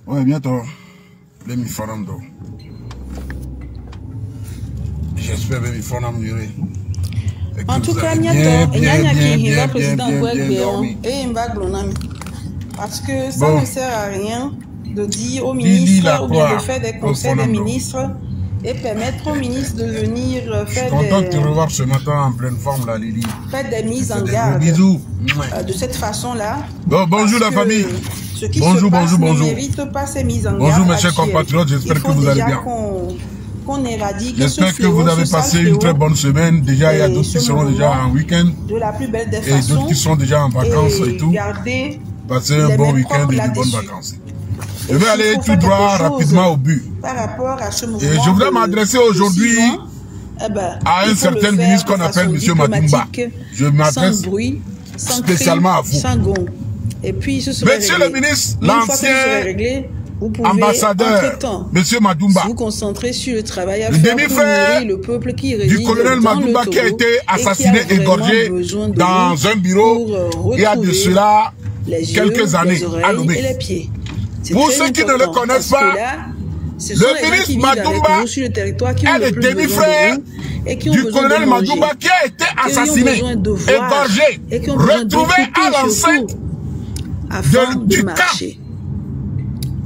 Ouais, bientôt. Les mi-fanam. J'espère que les mi-fanam yuri. En tout cas, il y a un président parce que ça ne sert à rien de dire aux ministres ou bien de faire des conseils des ministres et permettre aux ministres de venir faire des... Je suis content de te revoir ce matin en pleine forme, là, Lily. Faire des mises en garde. Bisous. De cette façon-là. Bon, bonjour la famille. Ce qui se passe ne mérite pas ces mises en garde. Bonjour mes chers compatriotes, j'espère que vous allez bien. Qu'on éradique. J'espère que vous avez passé une très bonne semaine. Déjà, il y a d'autres qui seront déjà en week-end. De la plus belle des façons. Et d'autres qui sont déjà en vacances et tout. Passez un bon week-end et de bonnes vacances. Je vais aller tout droit, rapidement au but. Par rapport à ce mouvement. Et je voudrais m'adresser aujourd'hui à un certain ministre qu'on appelle M. Madumba. Je m'adresse spécialement à vous. Et puis, Monsieur le ministre, l'ancien ambassadeur, M. Madumba, vous concentrez sur le travail à faire pour nourrir le peuple qui réside du colonel Madumba qui a été assassiné, égorgé dans un bureau il y a de cela quelques années à Lomé. Pour ceux qui ne le connaissent pas, le ministre Madumba est le demi-frère du colonel Madumba qui a été assassiné, égorgé, retrouvé à l'enceinte du camp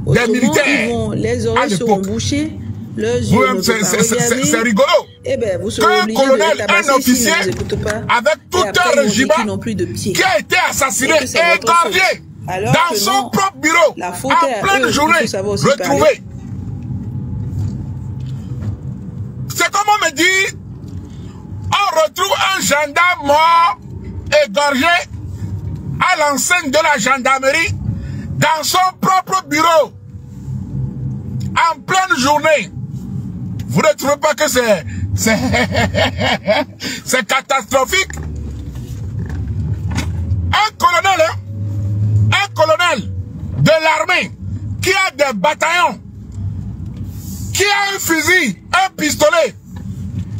des militaires. Les oreilles seront bouchées, c'est rigolo. Qu'un colonel, un officier, avec tout un régiment qui a été assassiné et égorgé dans son propre bureau, en pleine journée, retrouvé. C'est comme on me dit, on retrouve un gendarme mort, égorgé, à l'enceinte de la gendarmerie, dans son propre bureau, en pleine journée. Vous ne trouvez pas que c'est catastrophique? Un colonel de l'armée qui a des bataillons, qui a un fusil, un pistolet,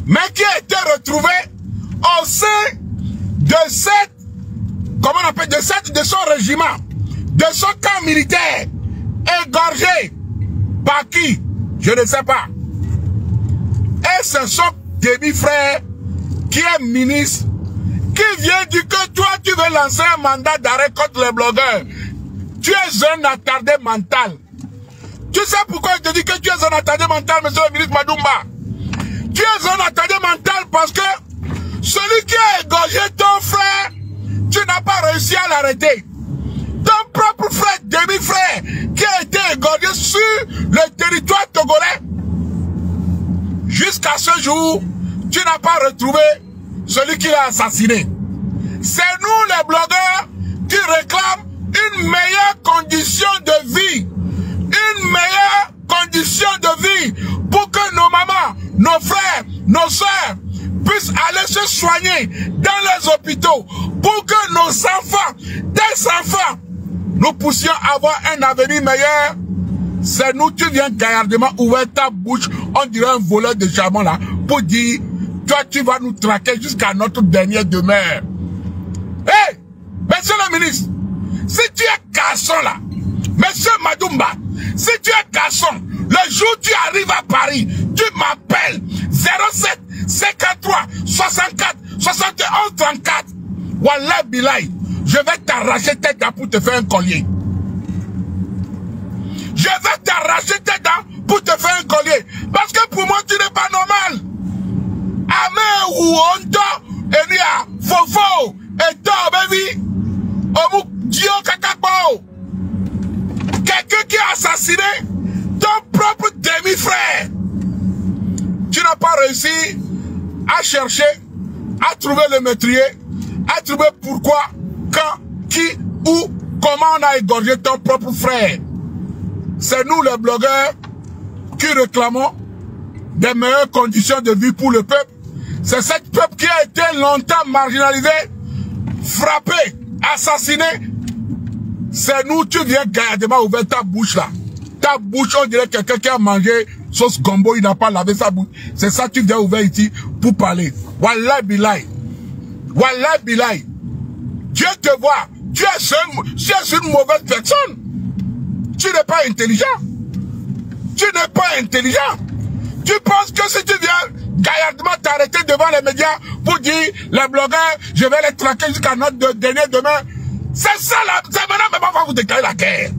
mais qui a été retrouvé au sein de cette, comment on appelle, de son régiment, de son camp militaire, égorgé. Par qui? Je ne sais pas. Et c'est son demi-frère qui est ministre, qui vient dire que toi, tu veux lancer un mandat d'arrêt contre les blogueurs. Tu es un attardé mental. Tu sais pourquoi je te dis que tu es un attardé mental, monsieur le ministre Madumba? Tu es un attardé mental parce que celui qui a égorgé ton frère, tu n'as pas réussi à l'arrêter. Ton propre frère, demi-frère, qui a été égorgé sur le territoire togolais. Jusqu'à ce jour, tu n'as pas retrouvé celui qui l'a assassiné. C'est nous les blogueurs qui réclament une meilleure condition de vie. Une meilleure condition de vie pour que nos mamans, nos frères, nos soeurs puissent aller se soigner dans les hôpitaux. Pour que nos enfants, des enfants, nous puissions avoir un avenir meilleur. C'est nous, tu viens gaillardement ouvrir ta bouche, on dirait un voleur de charbon là, pour dire, toi tu vas nous traquer jusqu'à notre dernière demeure. Hé, monsieur le ministre, si tu es garçon là, monsieur Madumba, si tu es garçon, le jour où tu arrives à Paris, tu m'appelles 07 53 64 71 34. Wallah Bilay, je vais t'arracher tes dents pour te faire un collier. Je vais t'arracher tes dents pour te faire un collier. Parce que pour moi, tu n'es pas normal. Ame ou onto, enia, fofo, eto, baby, omu, dio kakakbo. Quelqu'un qui a assassiné ton propre demi-frère. Tu n'as pas réussi à chercher, à trouver le meurtrier, à trouver pourquoi, quand, qui, où, comment on a égorgé ton propre frère. C'est nous les blogueurs qui réclamons des meilleures conditions de vie pour le peuple. C'est ce peuple qui a été longtemps marginalisé, frappé, assassiné. C'est nous, tu viens gaillardement ouvrir ta bouche là. Ta bouche, on dirait quelqu'un qui a mangé sauce gombo, il n'a pas lavé sa bouche. C'est ça, tu viens ouvrir ici pour parler. Wallah bilay. Wallah bilay. Dieu te voit. Tu es une mauvaise personne. Tu n'es pas pas intelligent. Tu n'es pas intelligent. Tu penses que si tu viens gaillardement t'arrêter devant les médias pour dire les blogueurs, je vais les traquer jusqu'à notre dernier demain. C'est ça là. C'est maintenant même on va vous déclarer la guerre.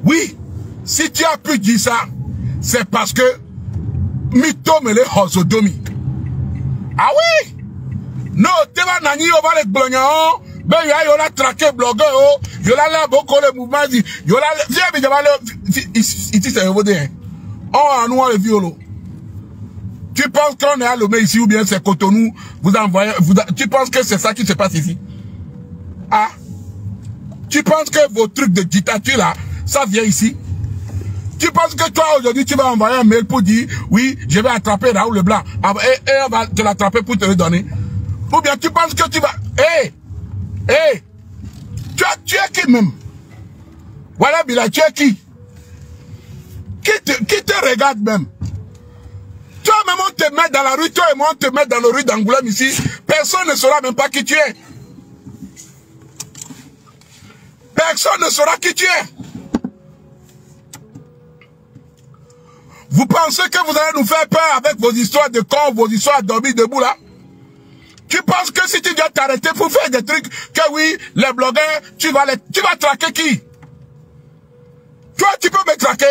Oui, si tu as pu dire ça, c'est parce que Mito me les hosodomi. Ah oui? Non, tu vas nani over les blogueurs. Ben il a traqué blogueur. Il a là beaucoup de mouvements. Il a ici c'est évolué. Oh, nous le violon. Tu penses qu'on est à Lomé ici ou bien c'est Cotonou, vous envoyez, tu penses que c'est ça qui se passe ici? Ah? Tu penses que vos trucs de dictature là, ça vient ici? Tu penses que toi aujourd'hui tu vas envoyer un mail pour dire, oui, je vais attraper Raoul Leblanc, et on va te l'attraper pour te le donner? Ou bien tu penses que tu vas, tu es qui même? Voilà, Bila, tu es qui? Qui te regarde même? Toi même on te met dans la rue, toi et moi on te met dans la rue d'Angoulême ici, personne ne saura même pas qui tu es. Personne ne saura qui tu es. Vous pensez que vous allez nous faire peur avec vos histoires de corps, vos histoires à dormir debout là? Tu penses que si tu viens t'arrêter pour faire des trucs, que oui, les blogueurs, tu vas traquer qui? Toi tu peux me traquer?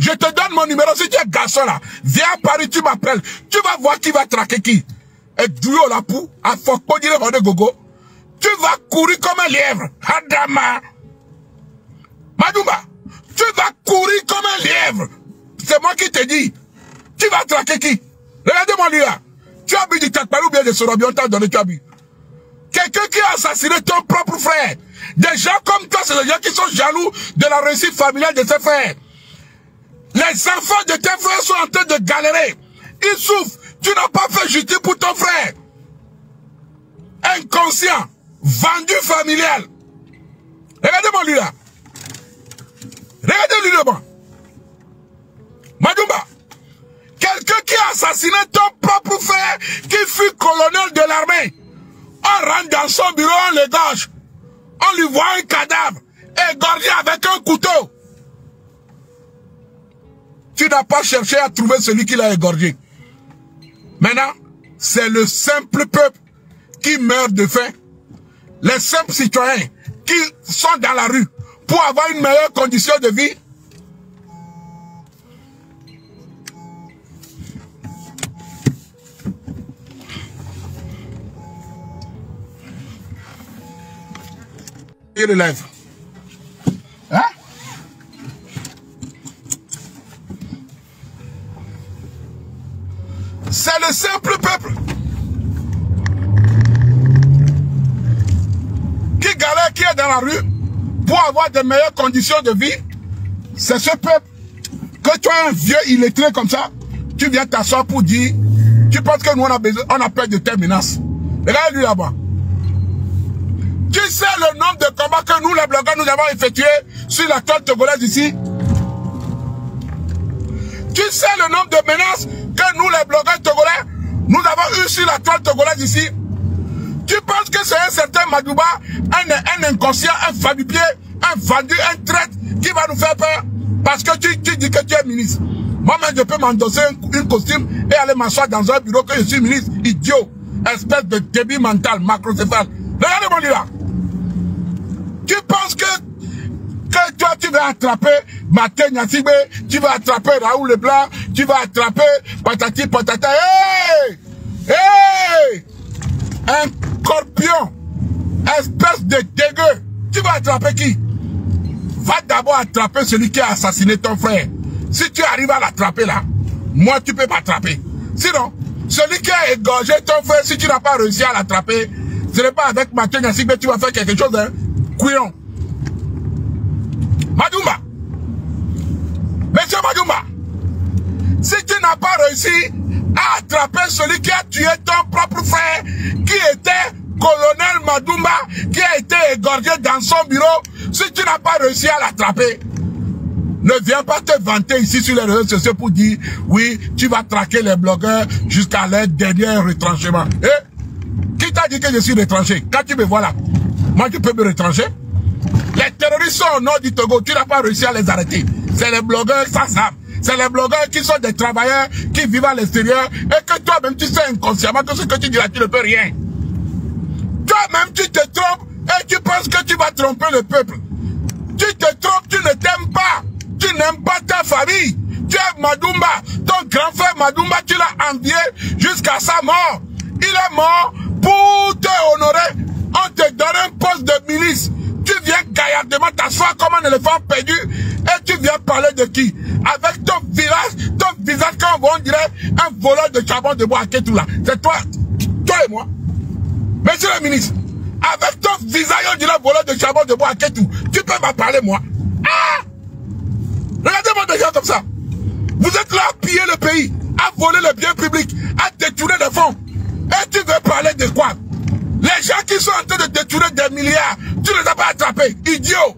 Je te donne mon numéro, si tu es garçon là, viens à Paris, tu m'appelles, tu vas voir qui va traquer qui. Et Douyo la pou, à Fokpo dire de gogo, tu vas courir comme un lièvre, Adama. Madumba, tu vas courir comme un lièvre. C'est moi qui te dis, tu vas traquer qui? Regardez-moi lui là, tu as bu du Takpalou ou bien de Sorobi, on t'a donné, tu as bu. Quelqu'un qui a assassiné ton propre frère. Des gens comme toi, c'est des gens qui sont jaloux de la réussite familiale de ses frères. Les enfants de tes frères sont en train de galérer. Ils souffrent. Tu n'as pas fait justice pour ton frère. Inconscient. Vendu familial. Regardez-moi lui là. Regardez-lui devant. Madumba. Quelqu'un qui a assassiné ton propre frère, qui fut colonel de l'armée. On rentre dans son bureau, on l'égorge. On lui voit un cadavre, égorgé avec un couteau. Tu n'as pas cherché à trouver celui qui l'a égorgé. Maintenant, c'est le simple peuple qui meurt de faim. Les simples citoyens qui sont dans la rue pour avoir une meilleure condition de vie. Il relève. Hein? C'est le simple peuple qui galère, qui est dans la rue pour avoir de meilleures conditions de vie. C'est ce peuple que tu es un vieux illettré comme ça, tu viens t'asseoir pour dire, tu penses que nous on a peur de telles menaces. Regarde lui là-bas. Tu sais le nombre de combats que nous les blogueurs nous avons effectués sur la toile togolaise ici? Tu sais le nombre de menaces que nous les blogueurs togolais nous avons eu sur la toile togolaise ici? Tu penses que c'est un certain Madouba, un inconscient, un fabriqué, un vendu, un traître qui va nous faire peur parce que tu dis que tu es ministre? Moi-même je peux m'endosser un costume et aller m'asseoir dans un bureau que je suis ministre, idiot, espèce de débit mental, macrocéphale. Regardez-moi là. Tu penses que toi tu vas attraper Maté Nyassibé, tu vas attraper Raoul Leblanc, tu vas attraper patati patata. Hey! Hey! Un scorpion, espèce de dégueu. Tu vas attraper qui? Va d'abord attraper celui qui a assassiné ton frère. Si tu arrives à l'attraper là, moi tu peux m'attraper. Sinon, celui qui a égorgé ton frère, si tu n'as pas réussi à l'attraper, ce n'est pas avec Maté Nyassibé que tu vas faire quelque chose, hein? Couillon. Madumba. Monsieur Madumba. Si tu n'as pas réussi à attraper celui qui a tué ton propre frère, qui était colonel Madumba, qui a été égorgé dans son bureau, si tu n'as pas réussi à l'attraper, ne viens pas te vanter ici sur les réseaux sociaux pour dire, oui, tu vas traquer les blogueurs jusqu'à leur dernier retranchement. Eh? Qui t'a dit que je suis retranché? Quand tu me vois là, moi tu peux me retrancher? Les terroristes qui sont au nord du Togo, tu n'as pas réussi à les arrêter. C'est les blogueurs sans âme. C'est les blogueurs qui sont des travailleurs qui vivent à l'extérieur et que toi-même tu sais inconsciemment que ce que tu dis là, tu ne peux rien. Toi-même tu te trompes et tu penses que tu vas tromper le peuple. Tu te trompes, tu ne t'aimes pas. Tu n'aimes pas ta famille. Tu es Madoumba. Ton grand frère Madoumba, tu l'as envié jusqu'à sa mort. Il est mort pour te honorer. On te donne un poste de milice. Tu viens gaillardement t'asseoir comme un éléphant perdu et tu viens parler de qui? Avec ton visage comme on dirait un voleur de charbon de bois à Kétoula. C'est toi et moi. Monsieur le ministre, avec ton visage on dirait voleur de charbon de bois à Kétou. Tu peux m'en parler moi? Ah! Regardez-moi des gens comme ça. Vous êtes là à piller le pays, à voler le bien public, à détourner des fonds. Et tu veux parler de quoi? Les gens qui sont en train de détourner des milliards, tu ne les as pas attrapés, idiot.